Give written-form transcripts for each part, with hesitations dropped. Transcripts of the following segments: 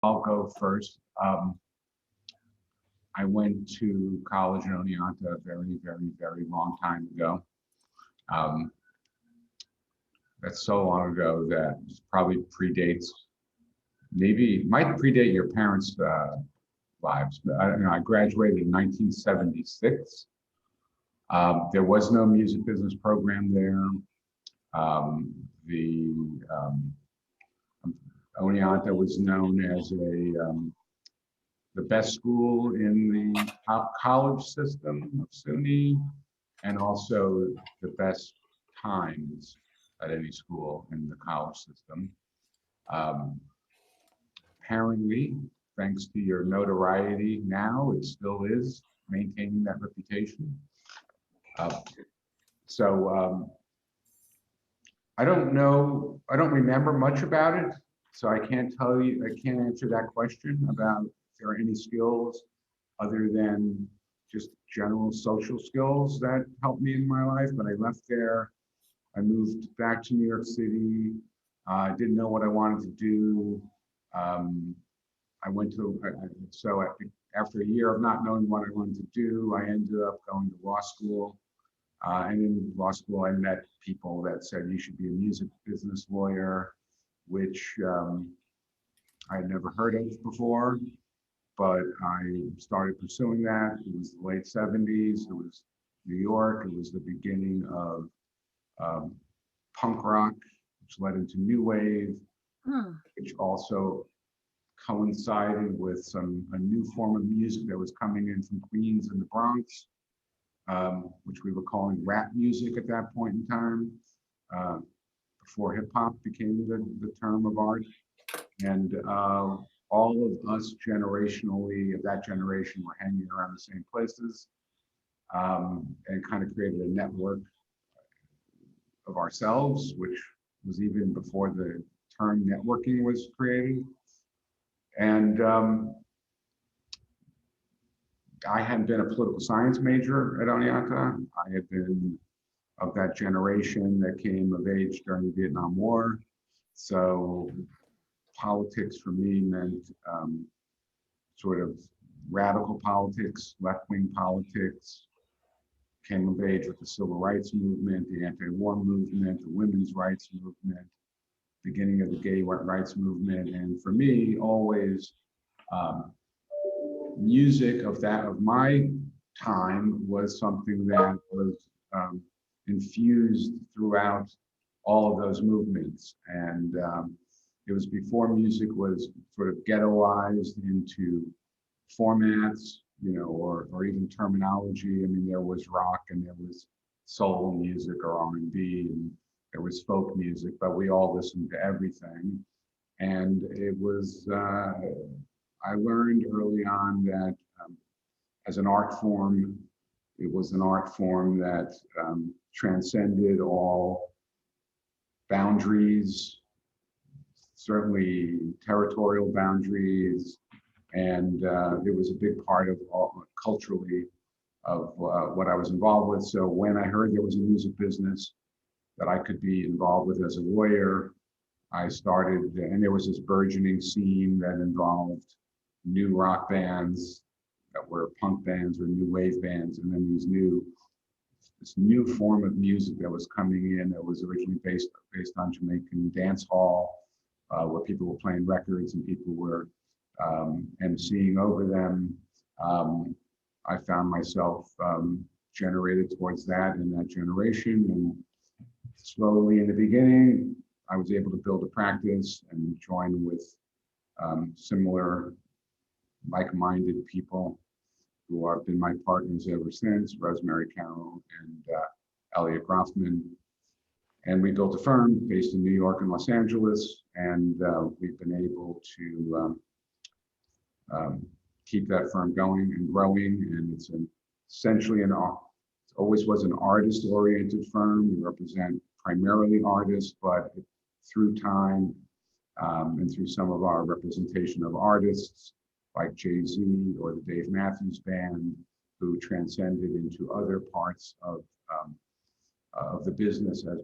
I'll go first. I went to college in Oneonta a very, very, very long time ago. Um, that's so long ago that it probably predates, maybe might predate your parents' lives. But I graduated in 1976. There was no music business program there. The Oneonta was known as the best school in the college system of SUNY, and also the best times at any school in the college system. Um, Apparently, thanks to your notoriety now, it still is maintaining that reputation. Uh, so I don't know, I don't remember much about it, so I can't tell you, I can't answer that question about if there are any skills other than just general social skills that helped me in my life. But I left there, I moved back to New York City. I didn't know what I wanted to do. Um, I went to, so after a year of not knowing what I wanted to do, I ended up going to law school. And in law school, I met people that said you should be a music business lawyer, which I had never heard of before. But I started pursuing that. It was the late 70s. It was New York. It was the beginning of um, punk rock, which led into new wave, Hmm. which also coincided with a new form of music that was coming in from Queens and the Bronx, which we were calling rap music at that point in time, uh, before hip hop became the term of art. And all of us generationally, of that generation, were hanging around the same places, and kind of created a network of ourselves, which was even before the term networking was created. And I had been a political science major at Oneonta. I had been of that generation that came of age during the Vietnam War. So politics for me meant sort of radical politics, left-wing politics. Came of age with the civil rights movement, the anti-war movement, the women's rights movement, beginning of the gay rights movement, and for me, always um, music of my time was something that was infused throughout all of those movements, and it was before music was sort of ghettoized into formats, or even terminology. I mean, there was rock and there was soul music or R&B, and there was folk music, but we all listened to everything. And it was, I learned early on that as an art form, it was an art form that transcended all boundaries, certainly territorial boundaries, and it was a big part of culturally of what I was involved with. So when I heard there was a music business that I could be involved with as a lawyer, I started, and there was this burgeoning scene that involved new rock bands that were punk bands or new wave bands, and then this new form of music that was coming in that was originally based on Jamaican dance hall, where people were playing records and people were emceeing over them. Um, I found myself generated towards that in that generation, and slowly in the beginning, I was able to build a practice and join with similar, like-minded people who have been my partners ever since, Rosemary Carroll and Elliot Groffman. And we built a firm based in New York and Los Angeles, and we've been able to um, keep that firm going and growing. And it's essentially it always was an artist-oriented firm. We represent primarily artists, but through time and through some of our representation of artists like Jay-Z or the Dave Matthews Band, who transcended into other parts of the business as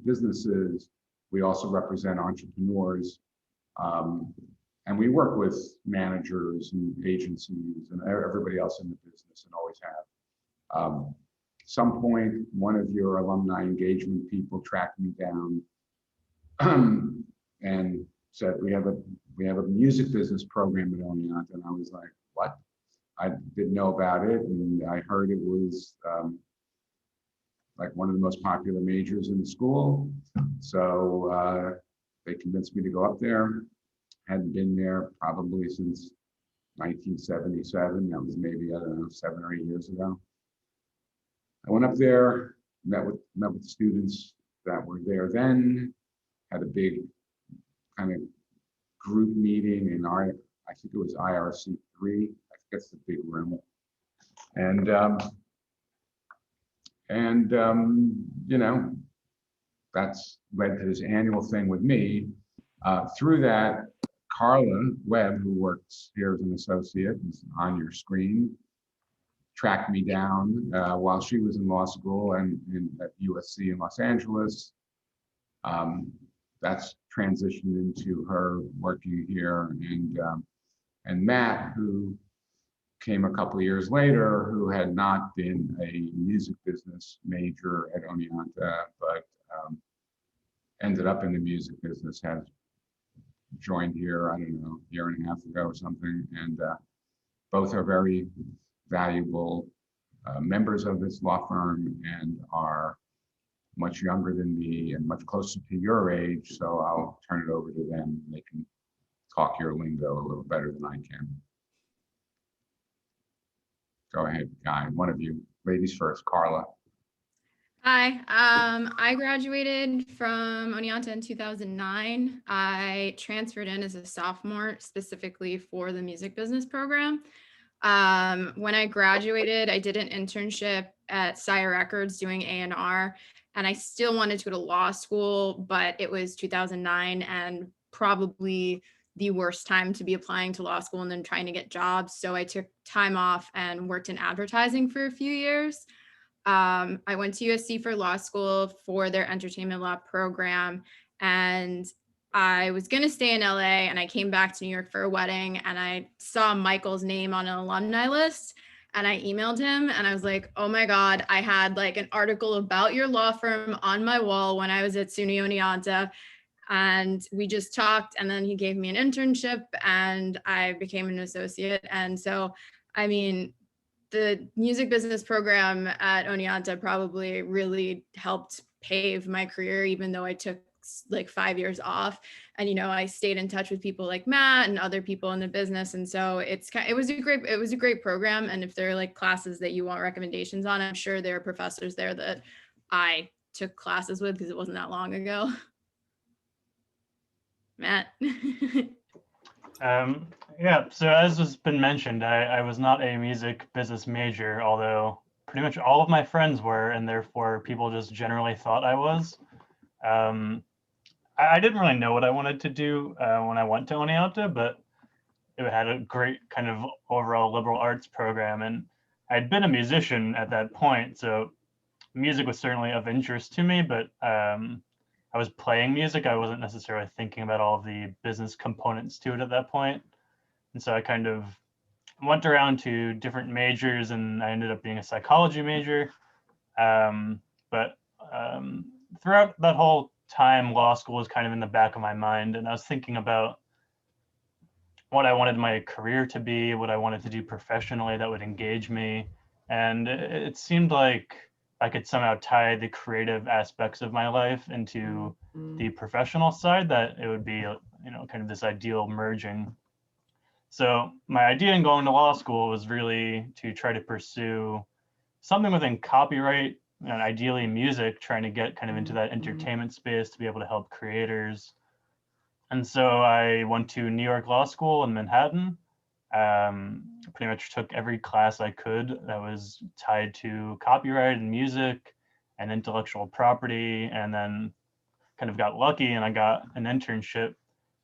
businesses. We also represent entrepreneurs, um, and we work with managers and agencies and everybody else in the business and always have. Some point, one of your alumni engagement people tracked me down and said, we have a music business program at Oneonta. And I was like, what? I didn't know about it. And I heard it was like one of the most popular majors in the school. So they convinced me to go up there. Hadn't been there probably since 1977. That was maybe, I don't know, 7 or 8 years ago. I went up there, met with the students that were there then, had a big kind of group meeting in I think it was IRC 3. I think that's the big room. And you know, that's led to this annual thing with me. Through that, Carla Webb, who works here as an associate, is on your screen, tracked me down while she was in law school and at USC in Los Angeles. That's transitioned into her working here, and Matt, who came a couple of years later, who had not been a music business major at Oneonta, but ended up in the music business, has joined here, I don't know, a year and a half ago or something, and both are very valuable members of this law firm and are much younger than me and much closer to your age, so I'll turn it over to them. They can talk your lingo a little better than I can. Go ahead, Guy, one of you. Ladies first, Carla. Hi, I graduated from Oneonta in 2009. I transferred in as a sophomore specifically for the music business program. When I graduated, I did an internship at Sire Records doing A&R, and I still wanted to go to law school, but it was 2009 and probably the worst time to be applying to law school and then trying to get jobs. So I took time off and worked in advertising for a few years. I went to USC for law school for their entertainment law program, and I was going to stay in LA, and I came back to New York for a wedding, and I saw Michael's name on an alumni list, and I emailed him, and I was like, oh my God, I had like an article about your law firm on my wall when I was at SUNY Oneonta, and we just talked, and then he gave me an internship, and I became an associate. And so, I mean, the music business program at Oneonta probably really helped pave my career, even though I took like 5 years off. And, you know, I stayed in touch with people like Matt and other people in the business. And so it was a great program. And if there are like classes that you want recommendations on, I'm sure there are professors there that I took classes with because it wasn't that long ago. Matt. Yeah, so as has been mentioned, I was not a music business major, although pretty much all of my friends were, and therefore people just generally thought I was. I didn't really know what I wanted to do when I went to Oneonta, but it had a great kind of overall liberal arts program, and I'd been a musician at that point, so music was certainly of interest to me, but I was playing music. I wasn't necessarily thinking about all of the business components to it at that point. And so I kind of went around to different majors, and I ended up being a psychology major. But throughout that whole time, law school was kind of in the back of my mind, and I was thinking about what I wanted my career to be, what I wanted to do professionally that would engage me. And it seemed like I could somehow tie the creative aspects of my life into the professional side, that it would be, you know, kind of this ideal merging. So my idea in going to law school was really to try to pursue something within copyright and ideally music, trying to get kind of into that entertainment space to be able to help creators. And so I went to New York Law School in Manhattan. Pretty much took every class I could that was tied to copyright and music and intellectual property, and then kind of got lucky and I got an internship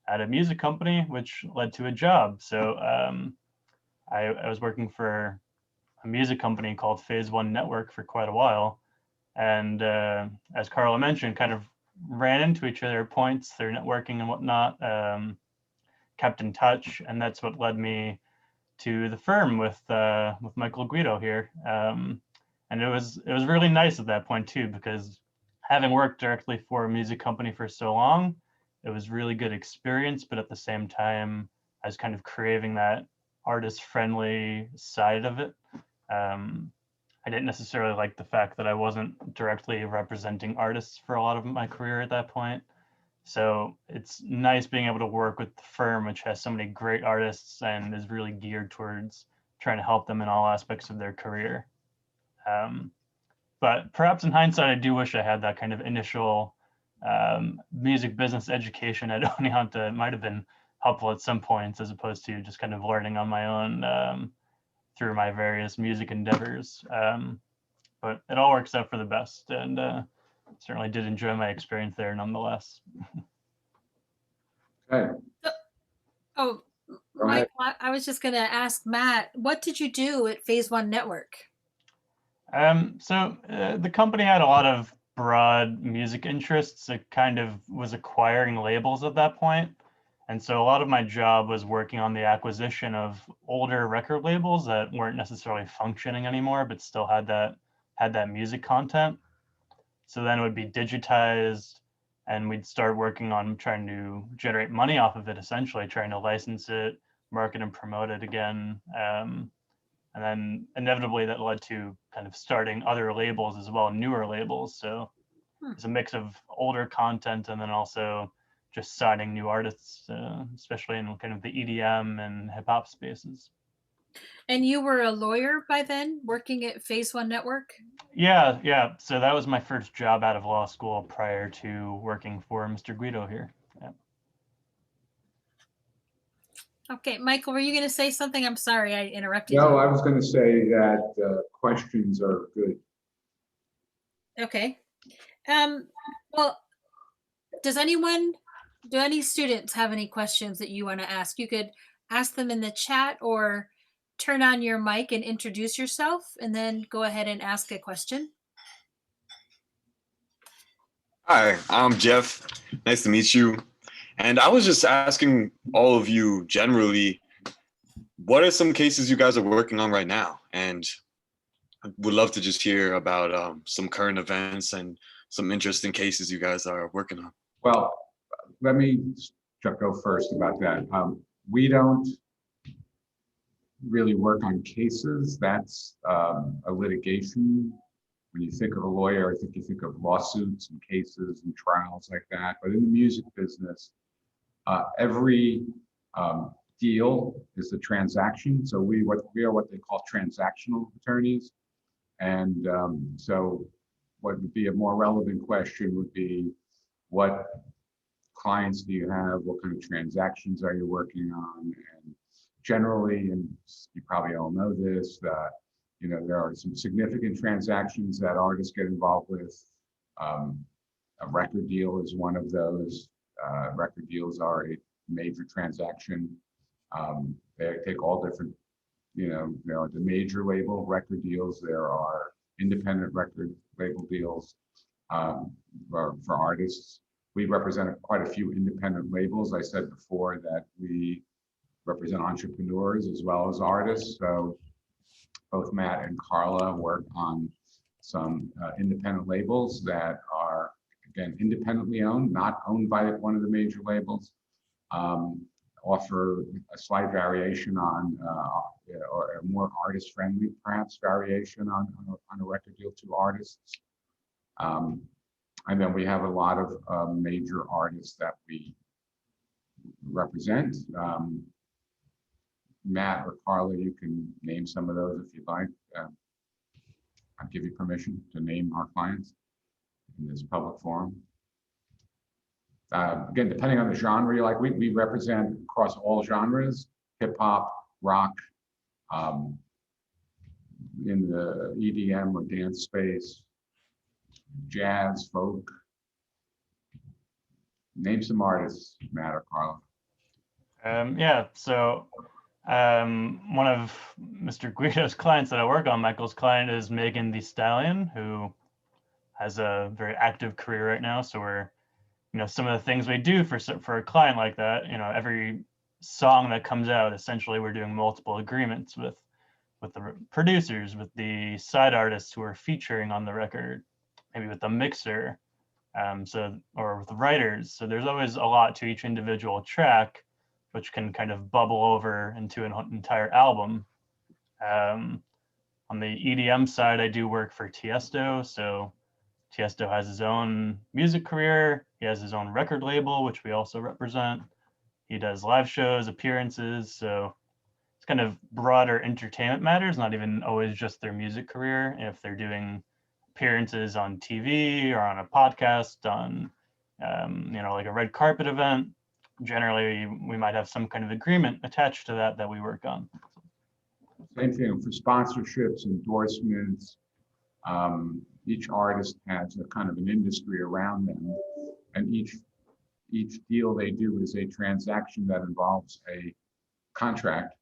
at a music company, which led to a job. So I was working for a music company called Phase One Network for quite a while. And as Carla mentioned, kind of ran into each other at points through networking and whatnot. kept in touch, and that's what led me to the firm with Michael Guido here. And it was really nice at that point too, because having worked directly for a music company for so long, it was really good experience, but at the same time, I was kind of craving that artist-friendly side of it. I didn't necessarily like the fact that I wasn't directly representing artists for a lot of my career at that point. So it's nice being able to work with the firm, which has so many great artists and is really geared towards trying to help them in all aspects of their career. But perhaps in hindsight, I do wish I had that kind of initial music business education at Oneonta. It might have been helpful at some points, as opposed to just kind of learning on my own through my various music endeavors. But it all works out for the best, and certainly did enjoy my experience there nonetheless. Okay. Oh, Go ahead. Mike, I was just going to ask Matt, what did you do at Phase One Network? So the company had a lot of broad music interests. It kind of was acquiring labels at that point. And so a lot of my job was working on the acquisition of older record labels that weren't necessarily functioning anymore, but still had that music content. So then it would be digitized, and we'd start working on trying to generate money off of it, essentially trying to license it, market and promote it again. And then inevitably that led to kind of starting other labels as well, newer labels. So it's a mix of older content and then also just signing new artists, especially in kind of the EDM and hip hop spaces. And you were a lawyer by then, working at Phase One Network? Yeah. So that was my first job out of law school prior to working for Mr. Guido here. Yeah. Okay, Michael, were you going to say something? I'm sorry, I interrupted No, you. I was going to say that questions are good. Okay. Well, do any students have any questions that you want to ask? You could ask them in the chat or turn on your mic and introduce yourself and then go ahead and ask a question. Hi, I'm Jeff. Nice to meet you. And I was just asking all of you generally, what are some cases you guys are working on right now? And I would love to just hear about some current events and some interesting cases you guys are working on. Well, let me go first about that. We don't really work on cases. That's a litigation. When you think of a lawyer, I think you think of lawsuits and cases and trials like that. But in the music business, every deal is a transaction. So we are what they call transactional attorneys. And so what would be a more relevant question would be, what clients do you have? What kind of transactions are you working on? And generally, and you probably all know this, that there are some significant transactions that artists get involved with. A record deal is one of those. Record deals are a major transaction. They take all different, there are the major label record deals. There are independent record label deals for artists. We represent quite a few independent labels. I said before that we represent entrepreneurs as well as artists. So both Matt and Carla work on some independent labels that are, again, independently owned, not owned by one of the major labels, offer a slight variation on, or a more artist-friendly, perhaps, variation on a record deal to artists. And then we have a lot of major artists that we represent. Matt or Carla, you can name some of those if you'd like. I'll give you permission to name our clients in this public forum. Again, depending on the genre you like, we represent across all genres: hip hop, rock, in the EDM or dance space, jazz, folk. Name some artists, Matt or Carla. Yeah, so one of Mr. Guido's clients that I work on, Michael's client, is Megan Thee Stallion, who has a very active career right now. So we're, some of the things we do for a client like that, every song that comes out, essentially we're doing multiple agreements with the producers, with the side artists who are featuring on the record, maybe with the mixer, or with the writers. So there's always a lot to each individual track, which can kind of bubble over into an entire album. On the EDM side, I do work for Tiesto. So Tiesto has his own music career. He has his own record label, which we also represent. He does live shows, appearances. So it's kind of broader entertainment matters, not even always just their music career. If they're doing appearances on TV or on a podcast, on like a red carpet event, generally we might have some kind of agreement attached to that we work on. Same thing for sponsorships, endorsements. Each artist has a kind of an industry around them, and each deal they do is a transaction that involves a contract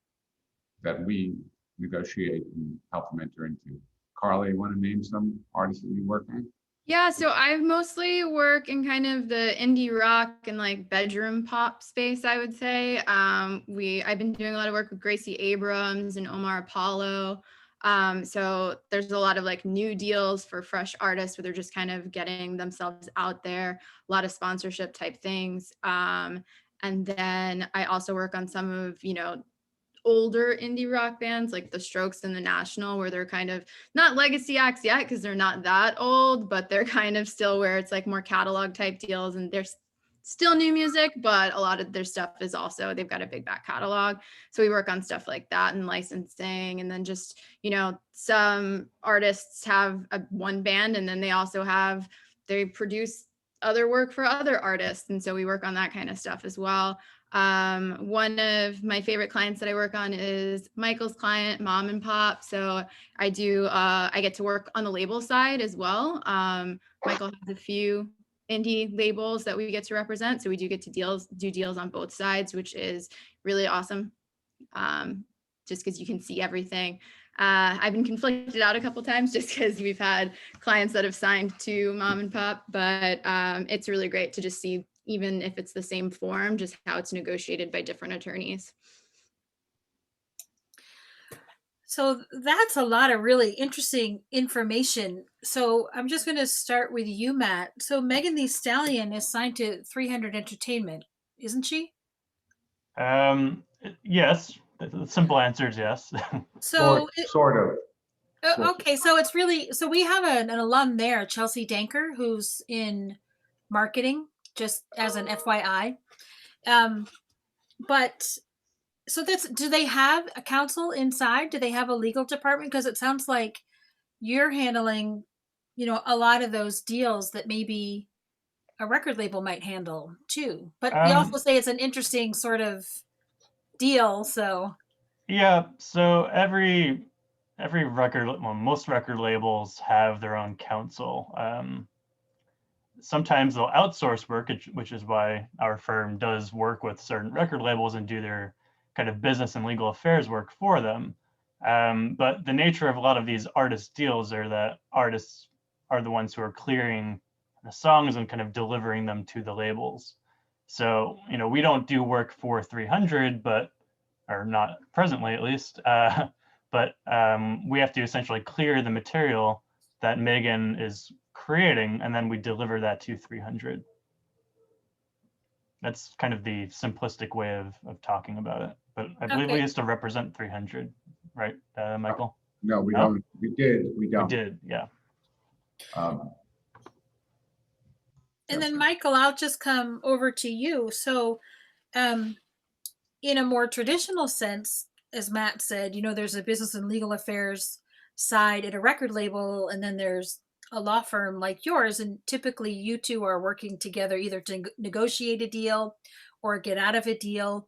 that we negotiate and help them enter into. Carla, you want to name some artists that you work on? Yeah, so I mostly work in kind of the indie rock and like bedroom pop space, I would say. I've been doing a lot of work with Gracie Abrams and Omar Apollo. So there's a lot of like new deals for fresh artists where they're just kind of getting themselves out there, a lot of sponsorship type things. And then I also work on some of, older indie rock bands like the Strokes and the National, where they're kind of not legacy acts yet because they're not that old, but they're kind of still where it's like more catalog type deals, and there's still new music, but a lot of their stuff is also, they've got a big back catalog. So we work on stuff like that and licensing, and then just, some artists have one band and then they produce other work for other artists, and so we work on that kind of stuff as well. One of my favorite clients that I work on is Michael's client, Mom and Pop. So I get to work on the label side as well. Michael has a few indie labels that we get to represent. So we do get to do deals on both sides, which is really awesome. Just because you can see everything. I've been conflicted out a couple times just because we've had clients that have signed to Mom and Pop, but it's really great to just see, even if it's the same form, just how it's negotiated by different attorneys. So that's a lot of really interesting information. So I'm just going to start with you, Matt. So Megan Thee Stallion is signed to 300 Entertainment, isn't she? Yes. The simple answer is yes. So sort of. Okay, so it's really, so we have an alum there, Chelsea Danker, who's in marketing, just as an FYI. But so do they have a counsel inside? Do they have a legal department? Because it sounds like you're handling, a lot of those deals that maybe a record label might handle too. But you also say it's an interesting sort of deal, so. Yeah, so most record labels have their own counsel. Sometimes they'll outsource work, which is why our firm does work with certain record labels and do their kind of business and legal affairs work for them. But the nature of a lot of these artist deals are that artists are the ones who are clearing the songs and kind of delivering them to the labels. So, we don't do work for 300, or not presently at least, but we have to essentially clear the material that Megan is creating, and then we deliver that to 300. That's kind of the simplistic way of talking about it. But I believe we used to represent 300, right, Michael? No, we don't. We did. We don't. We did, yeah. And then Michael, I'll just come over to you. So in a more traditional sense, as Matt said, there's a business and legal affairs side at a record label, and then there's a law firm like yours, and typically you two are working together either to negotiate a deal or get out of a deal.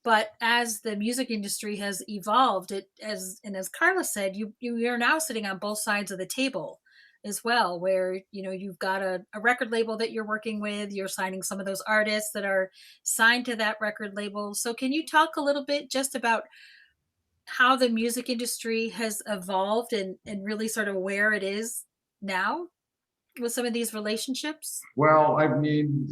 But as the music industry has evolved, as Carla said, you are now sitting on both sides of the table as well, where you've got a record label that you're working with, you're signing some of those artists that are signed to that record label. So can you talk a little bit just about how the music industry has evolved and really sort of where it is now with some of these relationships? Well, I mean,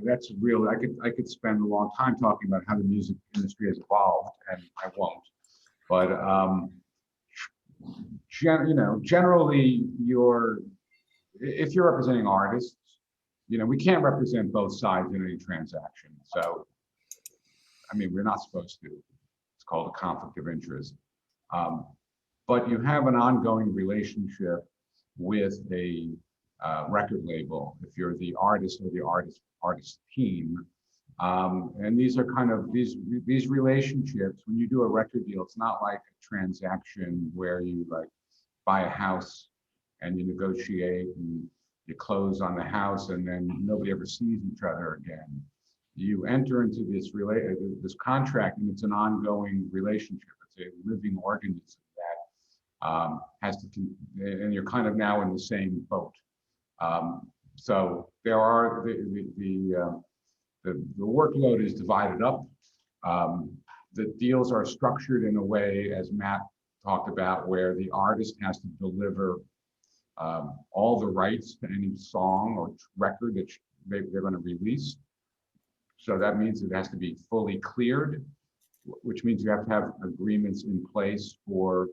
That's real. I could spend a long time talking about how the music industry has evolved, and I won't. But generally, if you're representing artists, we can't represent both sides in any transaction. So, I mean, we're not supposed to. It's called a conflict of interest. But you have an ongoing relationship with a record label if you're the artist or the artist team. And these are kind of these relationships. When you do a record deal, it's not like a transaction where you like buy a house and you negotiate and you close on the house and then nobody ever sees each other again. You enter into this contract, and it's an ongoing relationship. It's a living organism that has to, and you're kind of now in the same boat. So there are the workload is divided up. The deals are structured in a way, as Matt talked about, where the artist has to deliver all the rights to any song or record that they're going to release. So that means it has to be fully cleared, which means you have to have agreements in place for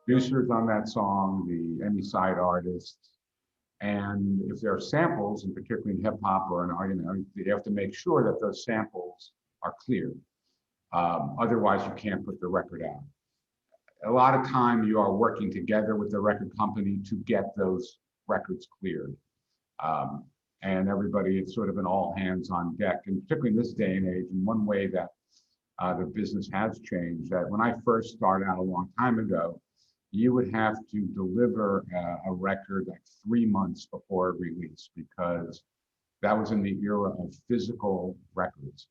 producers on that song, any side artists, and if there are samples, and particularly in hip hop or you have to make sure that those samples are cleared. Otherwise, you can't put the record out. A lot of time, you are working together with the record company to get those records cleared. And everybody, it's sort of an all hands on deck, and particularly in this day and age. And one way that the business has changed, that when I first started out a long time ago, you would have to deliver a record like 3 months before release, because that was in the era of physical records.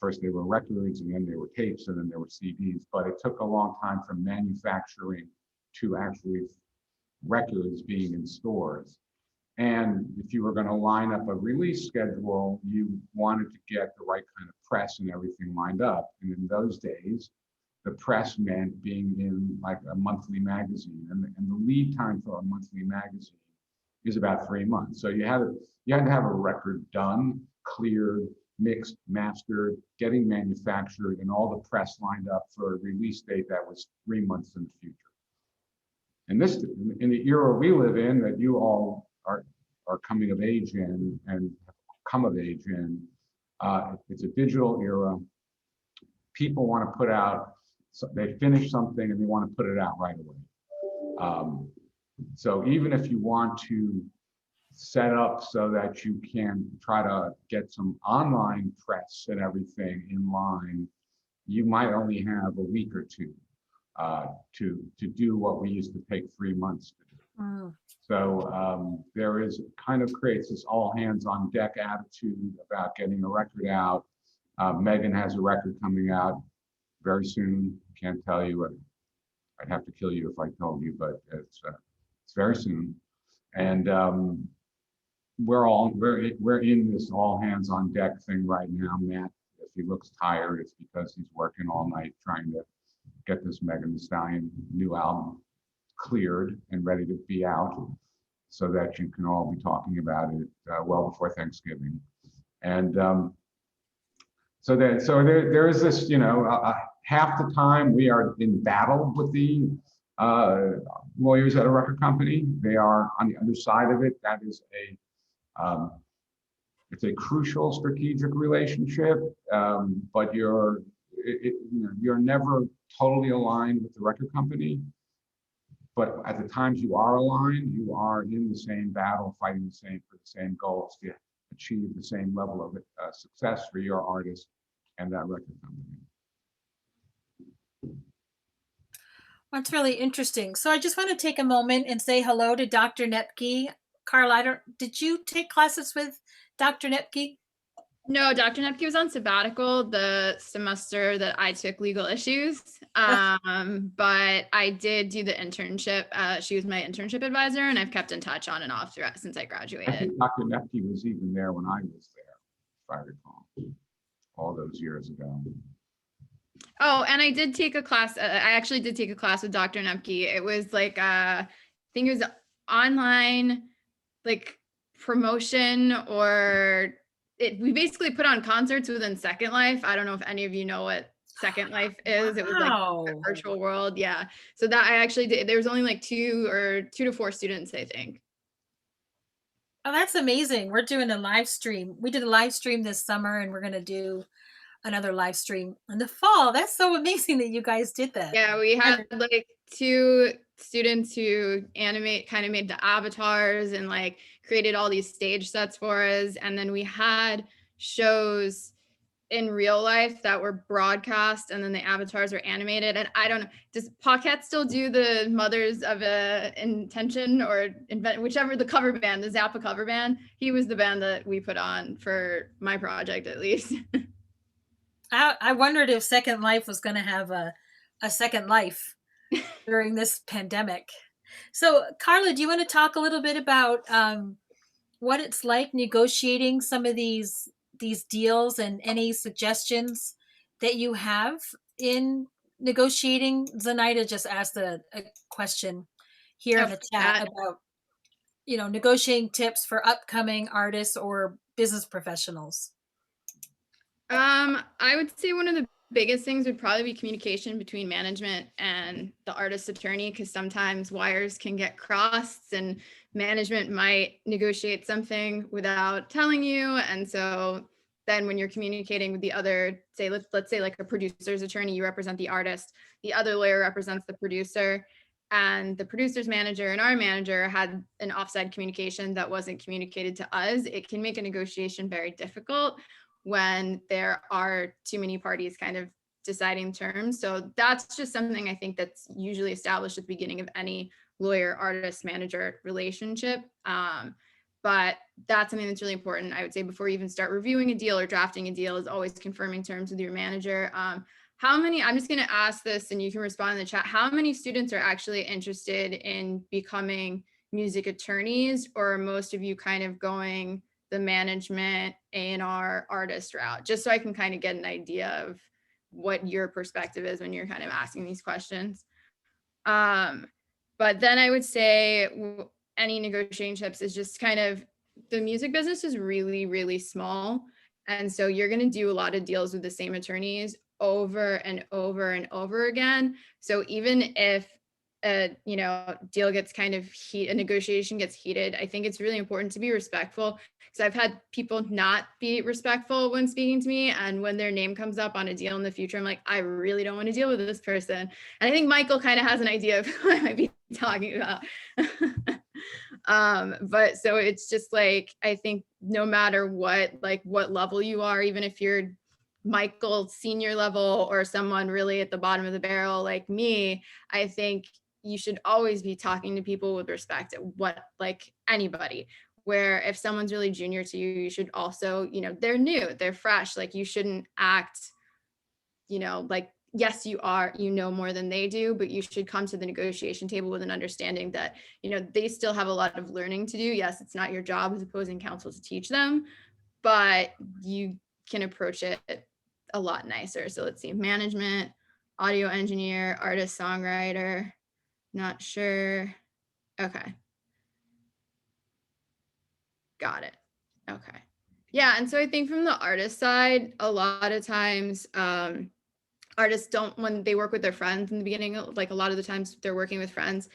First they were records, and then they were tapes, and then there were CDs, but it took a long time from manufacturing to actually records being in stores. And if you were going to line up a release schedule, you wanted to get the right kind of press and everything lined up. And in those days, the press meant being in like a monthly magazine, and the lead time for a monthly magazine is about 3 months. So you had to have a record done, cleared, mixed, mastered, getting manufactured, and all the press lined up for a release date that was 3 months in the future. And this, in the era we live in, that you all are coming of age in and have come of age in, it's a digital era. People want to put out, so they finish something and they want to put it out right away. So even if you want to set up so that you can try to get some online press and everything in line, you might only have a week or two to do what we used to take 3 months to do. Mm. So there is kind of creates this all hands on deck attitude about getting a record out. Megan has a record coming out very soon. Can't tell you. I'd have to kill you if I told you, but it's very soon. And we're in this all hands on deck thing right now. Matt, if he looks tired, it's because he's working all night trying to get this Megan Thee Stallion new album cleared and ready to be out, so that you can all be talking about it well before Thanksgiving. And so there is this, half the time we are in battle with the lawyers at a record company. They are on the other side of it. That is it's a crucial strategic relationship, but you're never totally aligned with the record company. But at the times you are aligned, you are in the same battle, fighting for the same goals to achieve the same level of success for your artist and that record company. That's really interesting. So I just want to take a moment and say hello to Dr. Nepke. Carla, did you take classes with Dr. Nepke? No, Dr. Nepke was on sabbatical the semester that I took legal issues, but I did do the internship. She was my internship advisor, and I've kept in touch on and off throughout since I I graduated. think Dr. Nepke was even there when I was there, if I recall, all those years ago. Oh, and I did take a class. I actually did take a class with Dr. Nepke. It was like, I think it was online, like promotion or we basically put on concerts within Second Life. I don't know if any of you know what Second Life is. It was like a Wow. virtual world. Yeah. So that I actually did. There was only like two to four students, I think. Oh, that's amazing. We're doing a live stream. We did a live stream this summer, and we're going to do another live stream in the fall. That's so amazing that you guys did that. Yeah, we had like two students who kind of made the avatars and like created all these stage sets for us. And then we had shows in real life that were broadcast, and then the avatars were animated. And I don't know, does Pocket still do the Mothers of Intention or Invent, whichever, the cover band, the Zappa cover band? He was the band that we put on for my project, at least. I wondered if Second Life was going to have a second life during this pandemic. So, Carla, do you want to talk a little bit about what it's like negotiating some of these deals and any suggestions that you have in negotiating? Zenaida just asked a question here in the chat about, negotiating tips for upcoming artists or business professionals. I would say one of the biggest things would probably be communication between management and the artist attorney, because sometimes wires can get crossed and management might negotiate something without telling you. And so then when you're communicating with the other, say, let's say like a producer's attorney, you represent the artist, the other lawyer represents the producer, and the producer's manager and our manager had an offside communication that wasn't communicated to us. It can make a negotiation very difficult when there are too many parties kind of deciding terms. So that's just something I think that's usually established at the beginning of any lawyer, artist, manager relationship. But that's something that's really important. I would say before you even start reviewing a deal or drafting a deal is always confirming terms with your manager. How many, I'm just gonna ask this and you can respond in the chat, how many students are actually interested in becoming music attorneys, or are most of you kind of going the management A&R artist route, just so I can kind of get an idea of what your perspective is when you're kind of asking these questions. But then I would say any negotiating tips is just kind of, the music business is really, really small. And so you're going to do a lot of deals with the same attorneys over and over and over again. So even if a deal gets kind of a negotiation gets heated, I think it's really important to be respectful, because I've had people not be respectful when speaking to me, and when their name comes up on a deal in the future, I'm like, I really don't want to deal with this person. And I think Michael kind of has an idea of who I might be talking about. But so it's just like, I think no matter what level you are, even if you're Michael senior level or someone really at the bottom of the barrel like me, I think you should always be talking to people with respect, like anybody, where if someone's really junior to you, you should also, they're new, they're fresh. Like you shouldn't act, like, yes, you know more than they do, but you should come to the negotiation table with an understanding that, they still have a lot of learning to do. Yes, it's not your job as opposing counsel to teach them, but you can approach it a lot nicer. So let's see, management, audio engineer, artist, songwriter, not sure. Okay. Got it. Okay. Yeah. And so I think from the artist side, a lot of times artists don't, when they work with their friends in the beginning, like a lot of the times they're working with friends.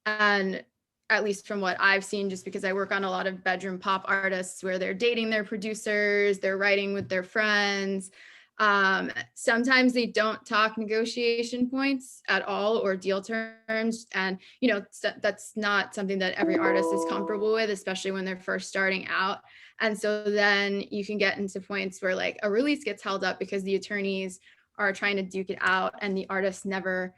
And at least from what I've seen, just because I work on a lot of bedroom pop artists where they're dating their producers, they're writing with their friends. Sometimes they don't talk negotiation points at all or deal terms. And, that's not something that every artist is comfortable with, especially when they're first starting out. And so then you can get into points where like a release gets held up because the attorneys are trying to duke it out and the artist never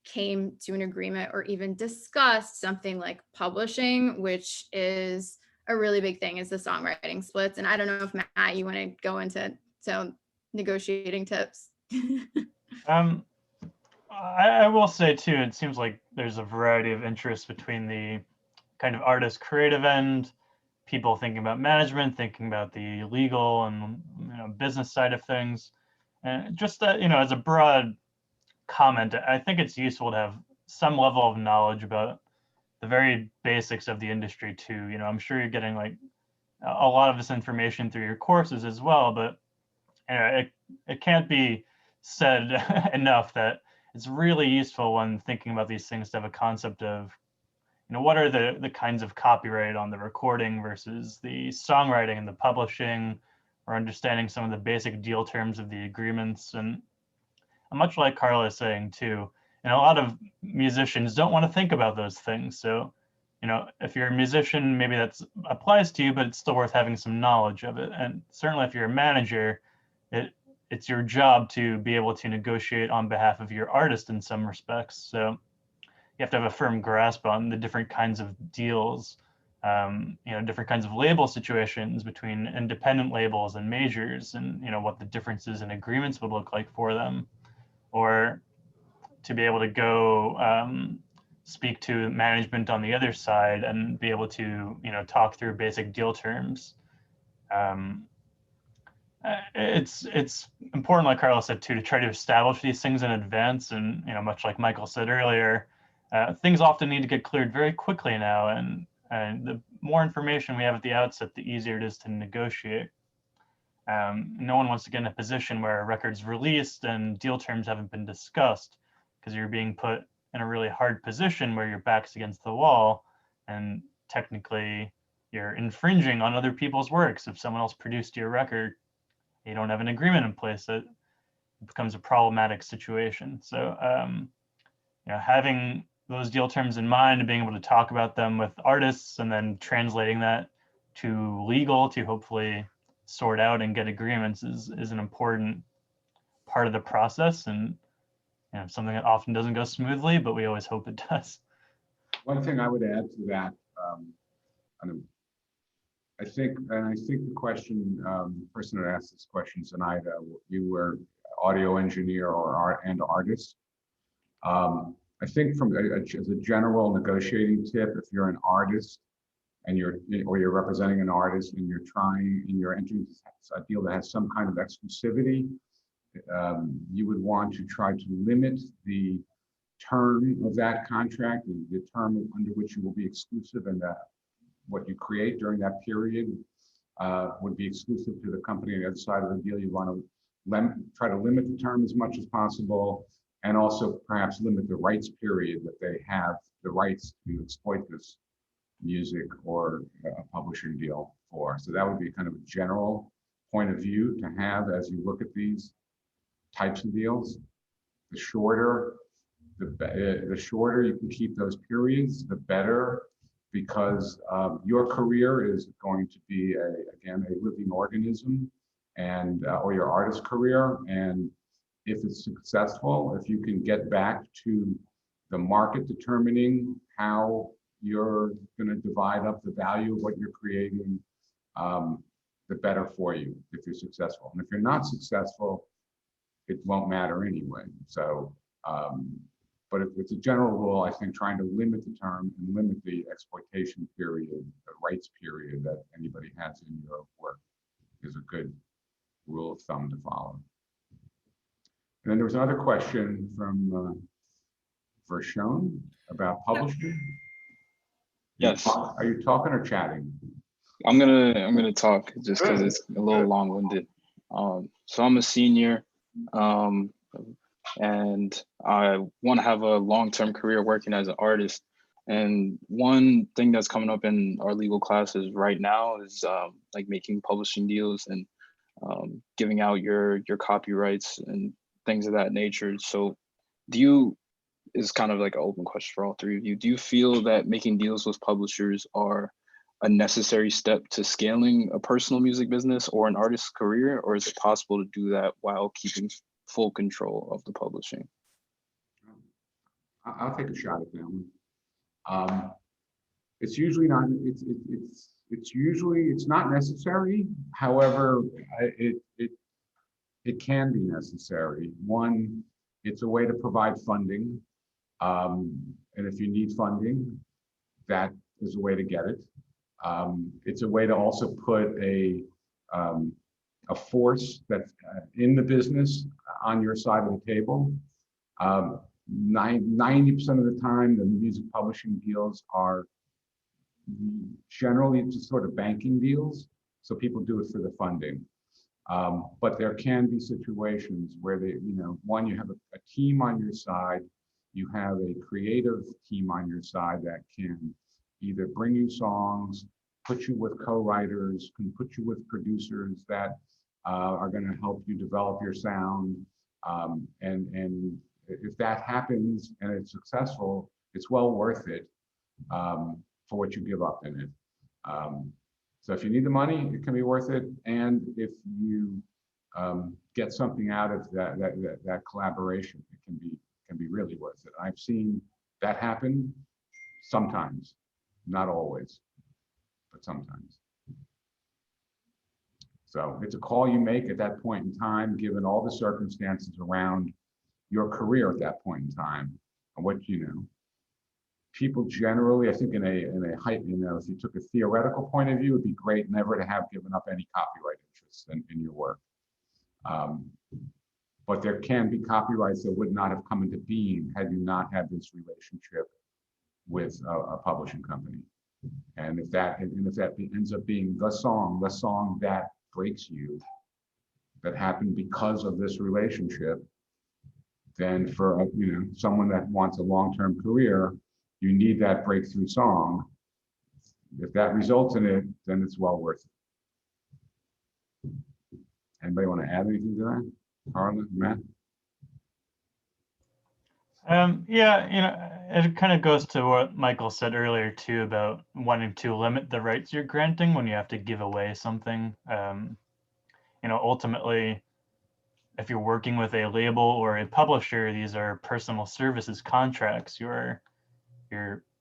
came to an agreement or even discussed something like publishing, which is a really big thing, is the songwriting splits. And I don't know if Matt, you want to go into negotiating tips. I will say too, it seems like there's a variety of interests between the kind of artist creative end, people thinking about management, thinking about the legal and business side of things. And just that, as a broad comment, I think it's useful to have some level of knowledge about the very basics of the industry too. I'm sure you're getting like a lot of this information through your courses as well, but it can't be said enough that it's really useful when thinking about these things to have a concept of, what are the kinds of copyright on the recording versus the songwriting and the publishing, or understanding some of the basic deal terms of the agreements. And much like Carla is saying too, a lot of musicians don't want to think about those things. So, if you're a musician, maybe that applies to you, but it's still worth having some knowledge of it. And certainly if you're a manager, it's your job to be able to negotiate on behalf of your artist in some respects. So you have to have a firm grasp on the different kinds of deals, different kinds of label situations between independent labels and majors, and what the differences in agreements would look like for them, or to be able to go speak to management on the other side and be able to talk through basic deal terms. It's important, like Carla said too, to try to establish these things in advance. And much like Michael said earlier, things often need to get cleared very quickly now, and the more information we have at the outset, the easier it is to negotiate. No one wants to get in a position where a record's released and deal terms haven't been discussed, because you're being put in a really hard position where your back's against the wall, and technically you're infringing on other people's works. If someone else produced your record, you don't have an agreement in place, that becomes a problematic situation. So having those deal terms in mind and being able to talk about them with artists, and then translating that to legal to hopefully sort out and get agreements is an important part of the process, and something that often doesn't go smoothly, but we always hope it does. One thing I would add to that, I think the question, the person that asked this question tonight, you were audio engineer or artist. I think as a general negotiating tip, if you're an artist and you're representing an artist and you're entering a deal that has some kind of exclusivity, you would want to try to limit the term of that contract, the term under which you will be exclusive, and that what you create during that period would be exclusive to the company on the other side of the deal. You want to try to limit the term as much as possible, and also perhaps limit the rights period that they have the rights to exploit this music or a publishing deal for. So that would be kind of a general point of view to have as you look at these types of deals. The shorter you can keep those periods, the better, because your career is going to be again a living organism, and or your artist career. And if it's successful, if you can get back to the market determining how you're going to divide up the value of what you're creating, the better for you if you're successful. And if you're not successful, it won't matter anyway. So, but if it's a general rule, I think trying to limit the term and limit the exploitation period, the rights period that anybody has in your work is a good rule of thumb to follow. And then there was another question from Vershon about publishing. Yes. Are you talking or chatting? I'm gonna talk just because it's a little long-winded. So I'm a senior, and I want to have a long-term career working as an artist. And one thing that's coming up in our legal classes right now is like making publishing deals and giving out your copyrights and things of that nature. So is kind of like an open question for all three of you. Do you feel that making deals with publishers are a necessary step to scaling a personal music business or an artist's career, or is it possible to do that while keeping full control of the publishing? I'll take a shot at that one. It's usually not. It's not necessary. However, it can be necessary. One, it's a way to provide funding, and if you need funding, that is a way to get it. It's a way to also put a force that's in the business on your side of the table. 90% of the time, the music publishing deals are generally just sort of banking deals. So people do it for the funding. But there can be situations where they, one, you have a team on your side, you have a creative team on your side that can either bring you songs, put you with co-writers, can put you with producers that are going to help you develop your sound. And if that happens and it's successful, it's well worth it for what you give up in it. So if you need the money, it can be worth it. And if you get something out of that collaboration, it can be really worth it. I've seen that happen sometimes, not always, but sometimes. So it's a call you make at that point in time, given all the circumstances around your career at that point in time, and what people generally, I think in a height, if you took a theoretical point of view, it'd be great never to have given up any copyright interests in your work. But there can be copyrights that would not have come into being had you not had this relationship with a publishing company. And if that ends up being the song that breaks you, that happened because of this relationship, then for someone that wants a long-term career, you need that breakthrough song. If that results in it, then it's well worth it. Anybody want to add anything to that? Carla, Matt? Yeah, it kind of goes to what Michael said earlier too about wanting to limit the rights you're granting when you have to give away something. Ultimately, if you're working with a label or a publisher, these are personal services contracts. You're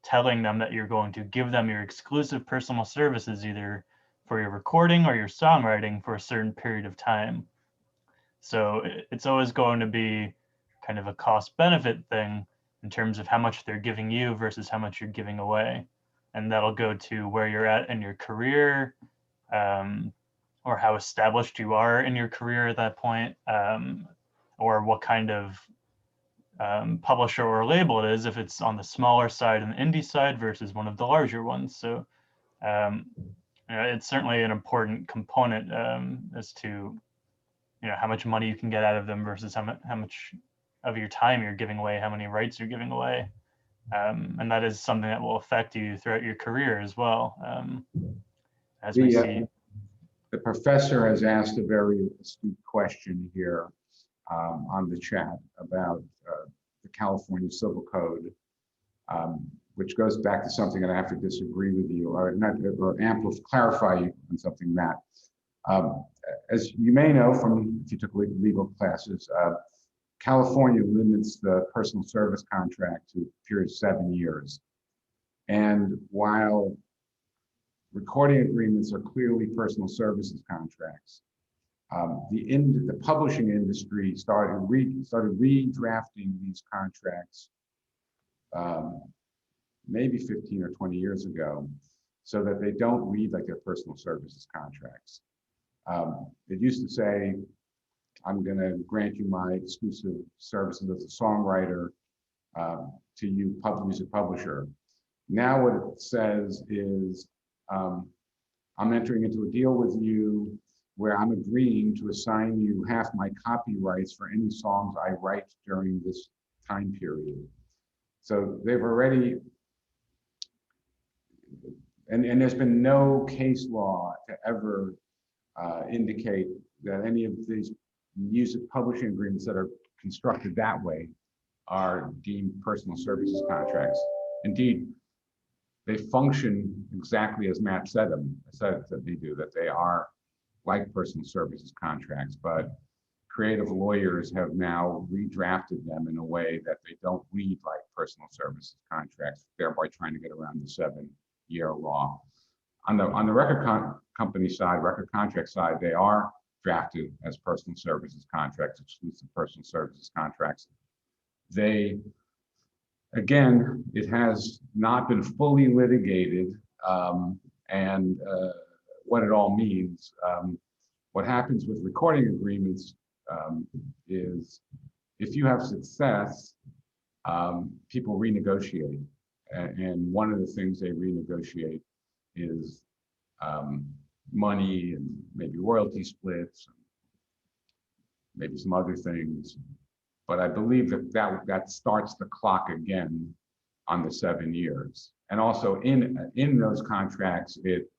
telling them that you're going to give them your exclusive personal services, either for your recording or your songwriting, for a certain period of time. So it's always going to be kind of a cost benefit thing in terms of how much they're giving you versus how much you're giving away. And that'll go to where you're at in your career, or how established you are in your career at that point, or what kind of publisher or label it is, if it's on the smaller side and the indie side versus one of the larger ones. So it's certainly an important component as to how much money you can get out of them versus how much of your time you're giving away, how many rights you're giving away. And that is something that will affect you throughout your career as well. As we see. The professor has asked a very astute question here on the chat about the California Civil Code, which goes back to something that I have to disagree with you, or clarify you on something, Matt. As you may know from, if you took legal classes, California limits the personal service contract to a period of 7 years. And while recording agreements are clearly personal services contracts, the publishing industry started redrafting these contracts maybe 15 or 20 years ago, so that they don't read like they're personal services contracts. It used to say, I'm going to grant you my exclusive services as a songwriter to you, music publisher. Now what it says is, I'm entering into a deal with you where I'm agreeing to assign you half my copyrights for any songs I write during this time period. So they've already, and there's been no case law to ever indicate that any of these music publishing agreements that are constructed that way are deemed personal services contracts. Indeed, they function exactly as Matt said that they do, that they are like personal services contracts, but creative lawyers have now redrafted them in a way that they don't read like personal services contracts, thereby trying to get around the 7-year law. On the record company side, record contract side, they are drafted as personal services contracts, exclusive personal services contracts. Again, it has not been fully litigated, and what it all means. What happens with recording agreements is if you have success, people renegotiate. And one of the things they renegotiate is money and maybe royalty splits, and maybe some other things. But I believe that starts the clock again on the 7 years. And also in those contracts, it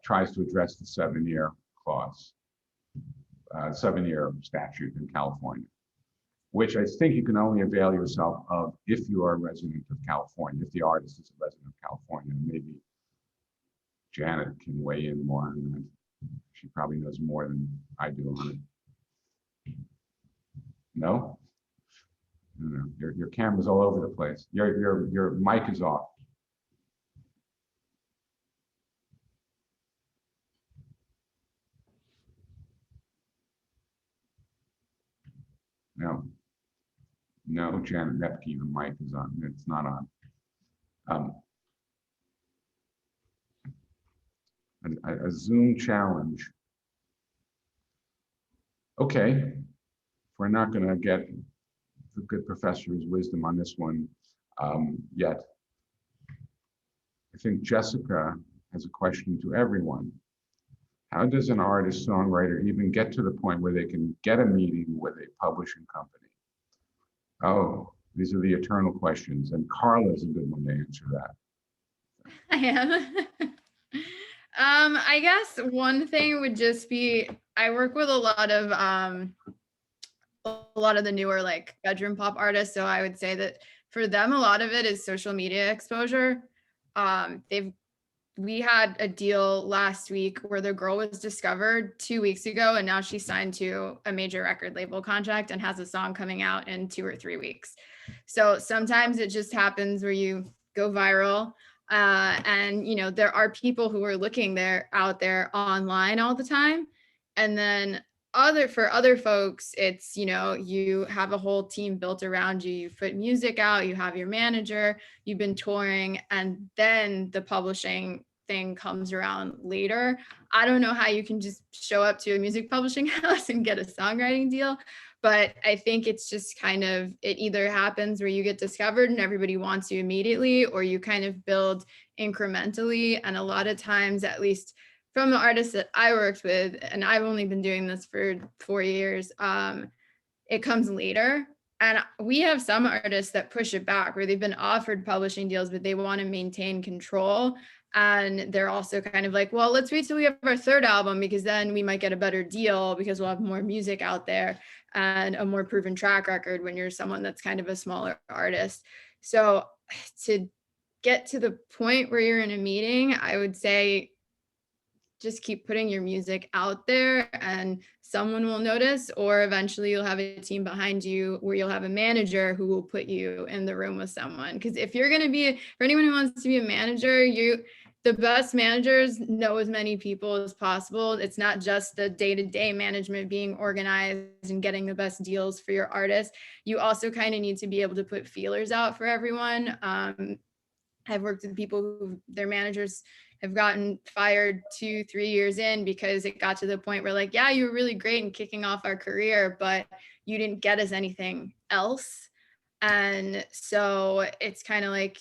tries to address the 7-year clause, 7-year statute in California, which I think you can only avail yourself of if you are a resident of California, if the artist is a resident of California. Maybe Janet can weigh in more on that. She probably knows more than I do on it. No? No, your camera's all over the place. Your mic is off. No. No, Janet Repke, the mic is on. It's not on. A Zoom challenge. Okay, if we're not going to get the good professor's wisdom on this one yet, I think Jessica has a question to everyone. How does an artist songwriter even get to the point where they can get a meeting with a publishing company? Oh, these are the eternal questions, and Carla's a good one to answer that. I am. I guess one thing would just be, I work with a lot of the newer like bedroom pop artists. So I would say that for them, a lot of it is social media exposure. We had a deal last week where the girl was discovered 2 weeks ago, and now she's signed to a major record label contract and has a song coming out in 2 or 3 weeks. So sometimes it just happens where you go viral. And you know, there are people who are looking out there online all the time. And then for other folks, it's, you know, you have a whole team built around you. You put music out, you have your manager, you've been touring, and then the publishing thing comes around later. I don't know how you can just show up to a music publishing house and get a songwriting deal. But I think it's just kind of, it either happens where you get discovered and everybody wants you immediately, or you kind of build incrementally. And a lot of times, at least from the artists that I worked with, and I've only been doing this for 4 years, it comes later. And we have some artists that push it back where they've been offered publishing deals, but they want to maintain control. And they're also kind of like, well, let's wait till we have our 3rd album, because then we might get a better deal because we'll have more music out there and a more proven track record when you're someone that's kind of a smaller artist. So to get to the point where you're in a meeting, I would say just keep putting your music out there and someone will notice, or eventually you'll have a team behind you where you'll have a manager who will put you in the room with someone. Because if you're going to be, for anyone who wants to be a manager, the best managers know as many people as possible. It's not just the day-to-day management, being organized and getting the best deals for your artists. You also kind of need to be able to put feelers out for everyone. I've worked with people who their managers have gotten fired 2-3 years in because it got to the point where like, yeah, you were really great in kicking off our career, but you didn't get us anything else. And so it's kind of like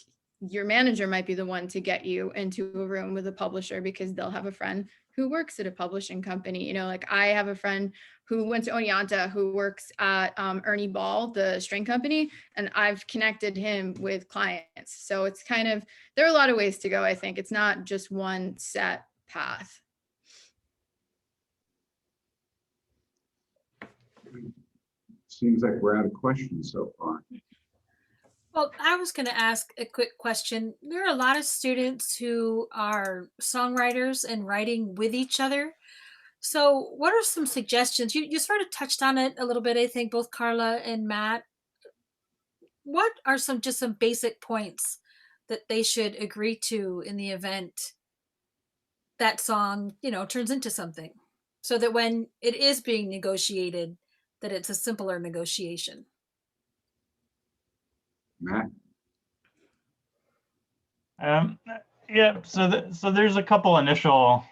your manager might be the one to get you into a room with a publisher because they'll have a friend who works at a publishing company. You know, like I have a friend who went to Oneonta who works at Ernie Ball, the string company, and I've connected him with clients. So it's kind of, there are a lot of ways to go. I think it's not just one set path. Seems like we're out of questions so far. Well, I was going to ask a quick question. There are a lot of students who are songwriters and writing with each other. So what are some suggestions? You sort of touched on it a little bit, I think, both Carla and Matt. What are some basic points that they should agree to in the event that song, you know, turns into something, so that when it is being negotiated, that it's a simpler negotiation? Matt? Yeah, so there's a couple initial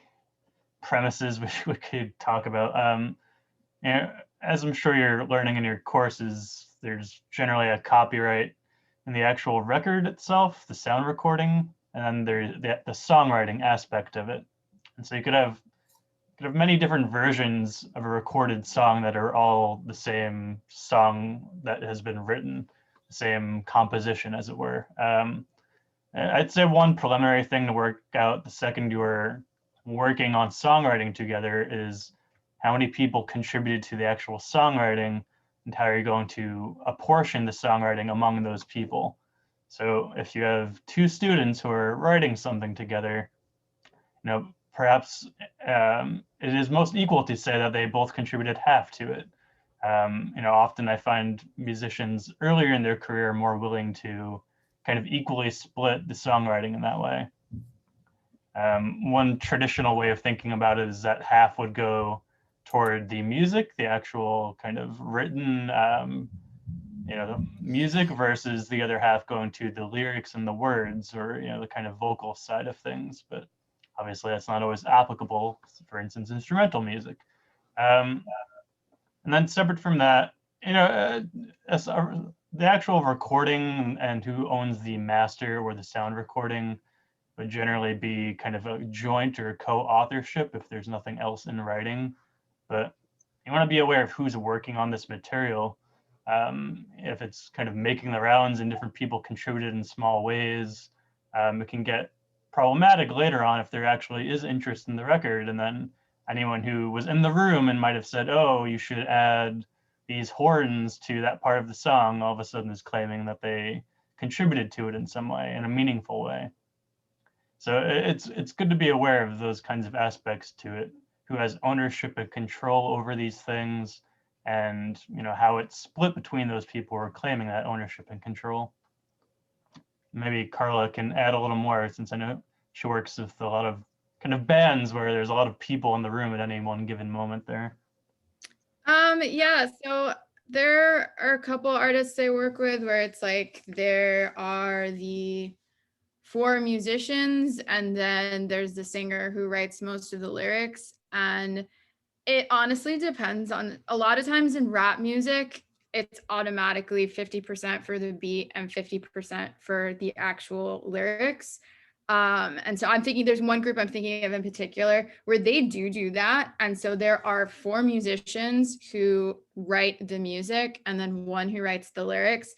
premises we could talk about. And as I'm sure you're learning in your courses, there's generally a copyright in the actual record itself, the sound recording and then there's the songwriting aspect of it. And so you could have many different versions of a recorded song that are all the same song that has been written, the same composition, as it were. I'd say one preliminary thing to work out the second you are working on songwriting together is how many people contributed to the actual songwriting and how you're going to apportion the songwriting among those people. So if you have two students who are writing something together, perhaps it is most equal to say that they both contributed half to it. Often I find musicians earlier in their career more willing to kind of equally split the songwriting in that way. One traditional way of thinking about it is that half would go toward the music, the actual kind of written, music, versus the other half going to the lyrics and the words, or the kind of vocal side of things. But obviously, that's not always applicable. For instance, instrumental music. And then separate from that, the actual recording and who owns the master or the sound recording would generally be kind of a joint or co-authorship if there's nothing else in writing. But you want to be aware of who's working on this material. If it's kind of making the rounds and different people contributed in small ways, it can get problematic later on if there actually is interest in the record, and then anyone who was in the room and might have said, oh, you should add these horns to that part of the song, all of a sudden is claiming that they contributed to it in some way, in a meaningful way. So it's good to be aware of those kinds of aspects to it, who has ownership and control over these things, and how it's split between those people who are claiming that ownership and control. Maybe Carla can add a little more, since I know she works with a lot of kind of bands where there's a lot of people in the room at any one given moment there. Yeah, so there are a couple artists I work with where it's like there are the 4 musicians and then there's the singer who writes most of the lyrics. And it honestly depends on, a lot of times in rap music, it's automatically 50% for the beat and 50% for the actual lyrics. And so I'm thinking there's one group I'm thinking of in particular where they do that. And so there are 4 musicians who write the music and then 1 who writes the lyrics,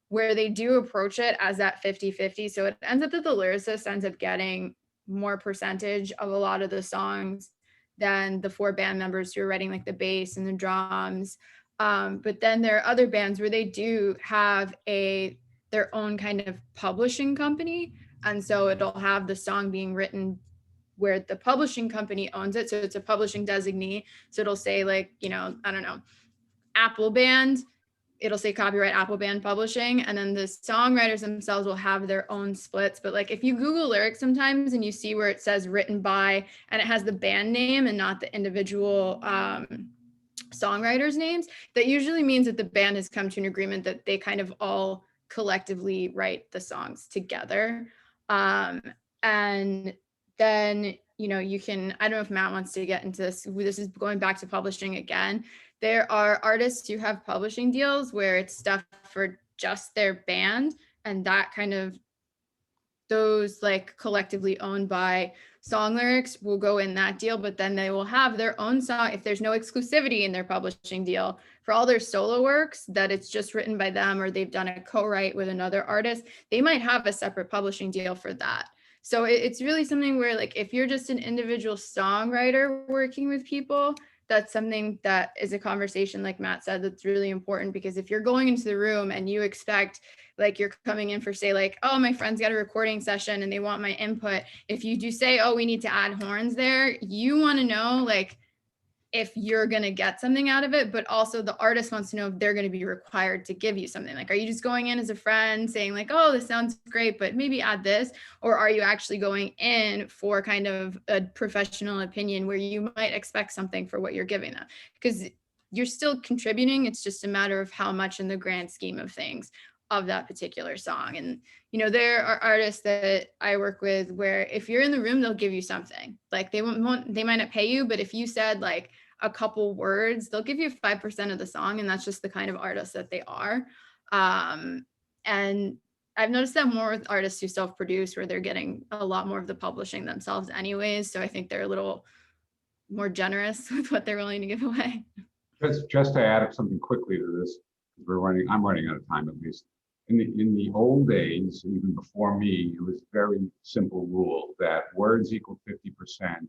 where they do approach it as that 50-50. So it ends up that the lyricist ends up getting more percentage of a lot of the songs than the 4 band members who are writing like the bass and the drums. But then there are other bands where they do have their own kind of publishing company. And so it'll have the song being written where the publishing company owns it. So it's a publishing designee. So it'll say like, I don't know, Apple Band. It'll say copyright Apple Band Publishing. And then the songwriters themselves will have their own splits. But like if you Google lyrics sometimes and you see where it says written by and it has the band name and not the individual songwriters' names, that usually means that the band has come to an agreement that they kind of all collectively write the songs together. And then, you can, I don't know if Matt wants to get into this. This is going back to publishing again. There are artists who have publishing deals where it's stuff for just their band, and that kind of, those like collectively owned by song lyrics will go in that deal, but then they will have their own song if there's no exclusivity in their publishing deal for all their solo works, that it's just written by them or they've done a co-write with another artist, they might have a separate publishing deal for that. So it's really something where like if you're just an individual songwriter working with people, that's something that is a conversation, like Matt said, that's really important, because if you're going into the room and you expect, like you're coming in for say like, oh, my friend's got a recording session and they want my input. If you do say, oh, we need to add horns there, you want to know like if you're going to get something out of it, but also the artist wants to know if they're going to be required to give you something. Like, are you just going in as a friend saying like, oh, this sounds great, but maybe add this? Or are you actually going in for kind of a professional opinion where you might expect something for what you're giving them? Because you're still contributing. It's just a matter of how much in the grand scheme of things of that particular song. And, there are artists that I work with where if you're in the room, they'll give you something. Like they might not pay you, but if you said like a couple words, they'll give you 5% of the song. And that's just the kind of artist that they are. And I've noticed that more with artists who self-produce, where they're getting a lot more of the publishing themselves anyways. So I think they're a little more generous with what they're willing to give away. Just to add something quickly to this, I'm running out of time at least. In the old days, even before me, it was very simple rule that words equal 50%,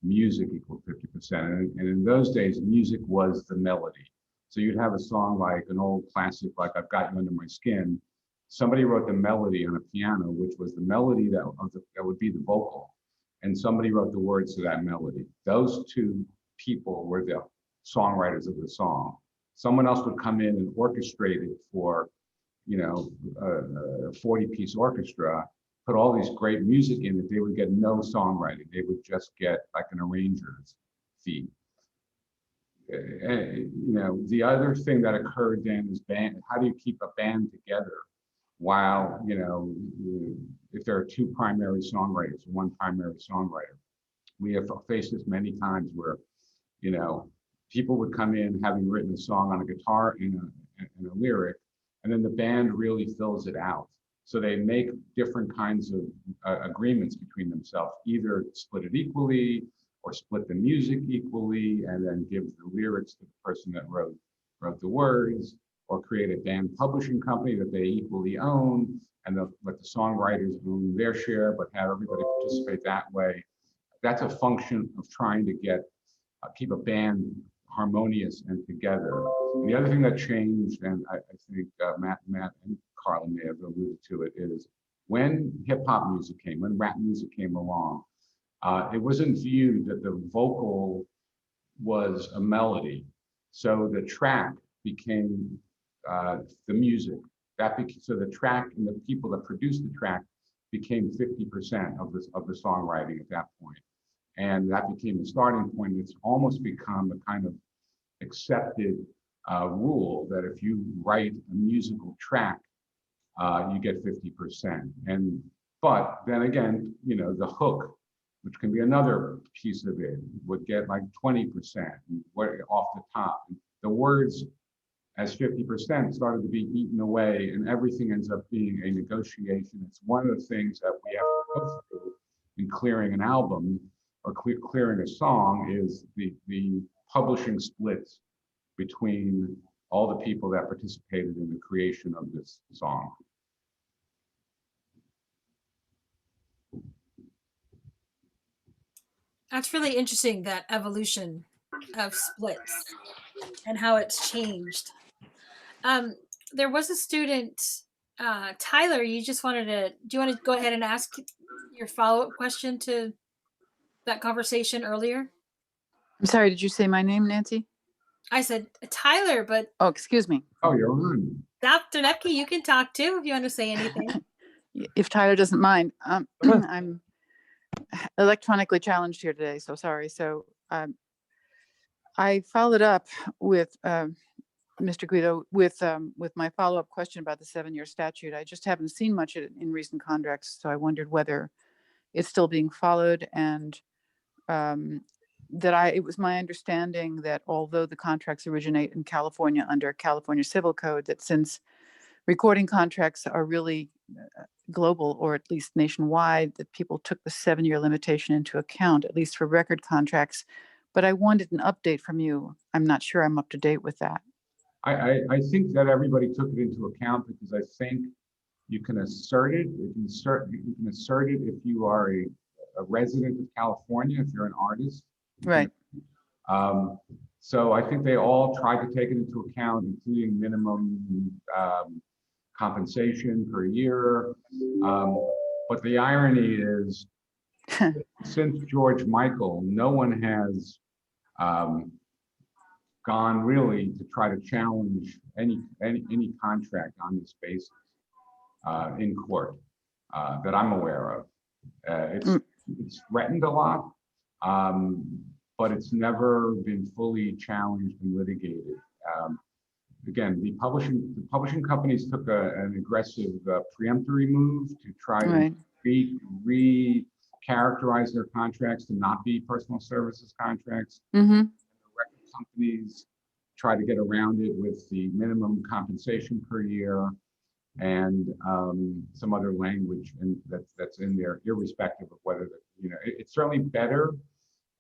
music equal 50%. And in those days, music was the melody. So you'd have a song like an old classic, like I've Got You Under My Skin. Somebody wrote the melody on a piano, which was the melody that would be the vocal. And somebody wrote the words to that melody. Those two people were the songwriters of the song. Someone else would come in and orchestrate it for, a 40-piece orchestra, put all these great music in it. They would get no songwriting. They would just get like an arranger's fee. The other thing that occurred then is how do you keep a band together while, if there are two primary songwriters, one primary songwriter. We have faced this many times where, people would come in having written a song on a guitar and a lyric, and then the band really fills it out. So they make different kinds of agreements between themselves, either split it equally or split the music equally and then give the lyrics to the person that wrote the words, or create a band publishing company that they equally own and let the songwriters own their share, but have everybody participate that way. That's a function of trying to keep a band harmonious and together. And the other thing that changed, and I think Matt and Carla may have alluded to it, is when hip hop music came, when rap music came along, it wasn't viewed that the vocal was a melody. So the track became the music. So the track and the people that produced the track became 50% of the songwriting at that point. And that became the starting point. It's almost become a kind of accepted rule that if you write a musical track, you get 50%. But then again, the hook, which can be another piece of it, would get like 20% off the top. The words as 50% started to be eaten away, and everything ends up being a negotiation. It's one of the things that we have to go through in clearing an album or clearing a song is the publishing splits between all the people that participated in the creation of this song. That's really interesting, that evolution of splits and how it's changed. There was a student, Tyler, do you want to go ahead and ask your follow-up question to that conversation earlier? I'm sorry, did you say my name, Nancy? I said Tyler, but Oh, excuse me. Oh, you're on. Dr. Nepke, you can talk too if you want to say anything. If Tyler doesn't mind. I'm electronically challenged here today, so sorry. So I followed up with Mr. Guido with my follow-up question about the 7-year statute. I just haven't seen much in recent contracts, so I wondered whether it's still being followed, and it was my understanding that although the contracts originate in California under California Civil Code, that since recording contracts are really global, or at least nationwide, that people took the 7-year limitation into account, at least for record contracts. But I wanted an update from you. I'm not sure I'm up to date with that. I think that everybody took it into account, because I think you can assert it. You can assert it if you are a resident of California, if you're an artist. Right. So I think they all tried to take it into account, including minimum compensation per year. But the irony is, since George Michael, no one has gone really to try to challenge any contract on this basis in court that I'm aware of. It's threatened a lot, but it's never been fully challenged and litigated. Again, the publishing companies took an aggressive preemptory move to try to re-characterize their contracts to not be personal services contracts. Mm-hmm. The record companies try to get around it with the minimum compensation per year. and some other language and that's in there, irrespective of whether it's certainly better.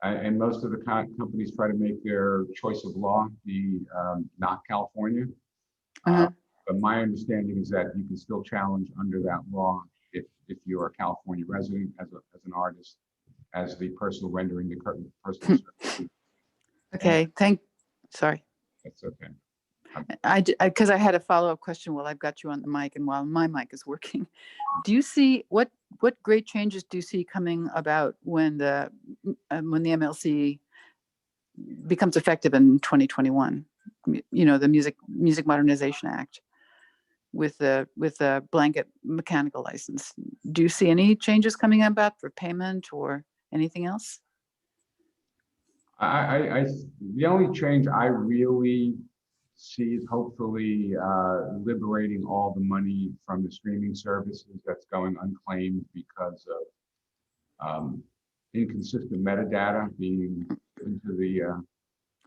And most of the companies try to make their choice of law be not California. Uh-huh. But my understanding is that you can still challenge under that law if you're a California resident as an artist, as the person rendering the personal service. Okay, sorry. That's okay. Because I had a follow-up question while I've got you on the mic and while my mic is working. Do you see what great changes do you see coming about when the MLC becomes effective in 2021? You know, the Music Modernization Act with the blanket mechanical license. Do you see any changes coming about for payment or anything else? The only change I really see is hopefully liberating all the money from the streaming services that's going unclaimed because of inconsistent metadata being into the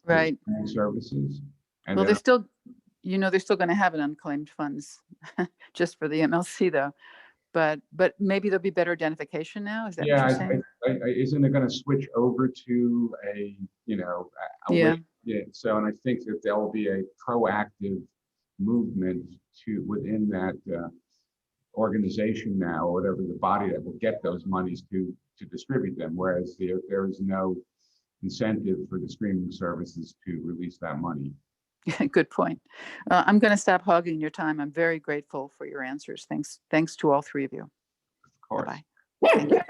Right. streaming services. And Well, then, they're still going to have an unclaimed funds just for the MLC though. But maybe there'll be better identification now. Is that what you're saying? isn't it going to switch over to a Yeah. Yeah, so, and I think that there will be a proactive movement within that organization now, or whatever the body that will get those monies to distribute them, whereas there is no incentive for the streaming services to release that money. Good point. I'm going to stop hogging your time. I'm very grateful for your answers. Thanks to all three of you. Of course. Bye. Thank you.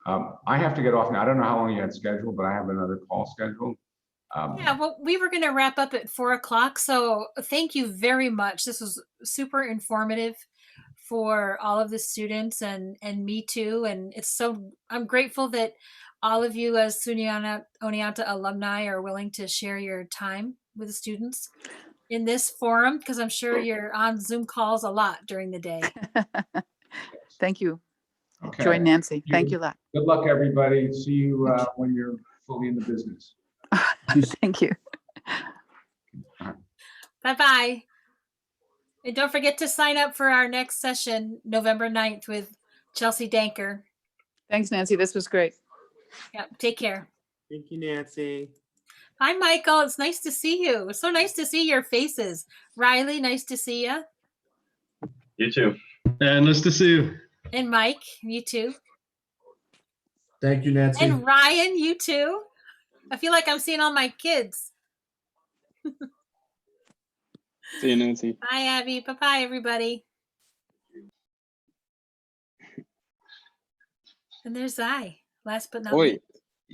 I have to get off now. I don't know how long you had scheduled, but I have another call scheduled. Yeah, well, we were going to wrap up at 4:00. So thank you very much. This was super informative for all of the students and me too. And I'm grateful that all of you as SUNY Oneonta alumni are willing to share your time with the students in this forum, because I'm sure you're on Zoom calls a lot during the day. Thank you. Okay. Join Nancy. Thank you a lot. Good luck, everybody. See you when you're fully in the business. Thank you. Bye-bye. And don't forget to sign up for our next session, November 9th with Chelsea Danker. Thanks, Nancy. This was great. Yep. Take care. Thank you, Nancy. Hi, Michael. It's nice to see you. It's so nice to see your faces. Riley, nice to see you. You too. And nice to see you. And Mike, you too. Thank you, Nancy. And Ryan, you too. I feel like I'm seeing all my kids. See you, Nancy. Bye, Abby. Bye-bye, everybody. And there's I. Last but not least. Wait,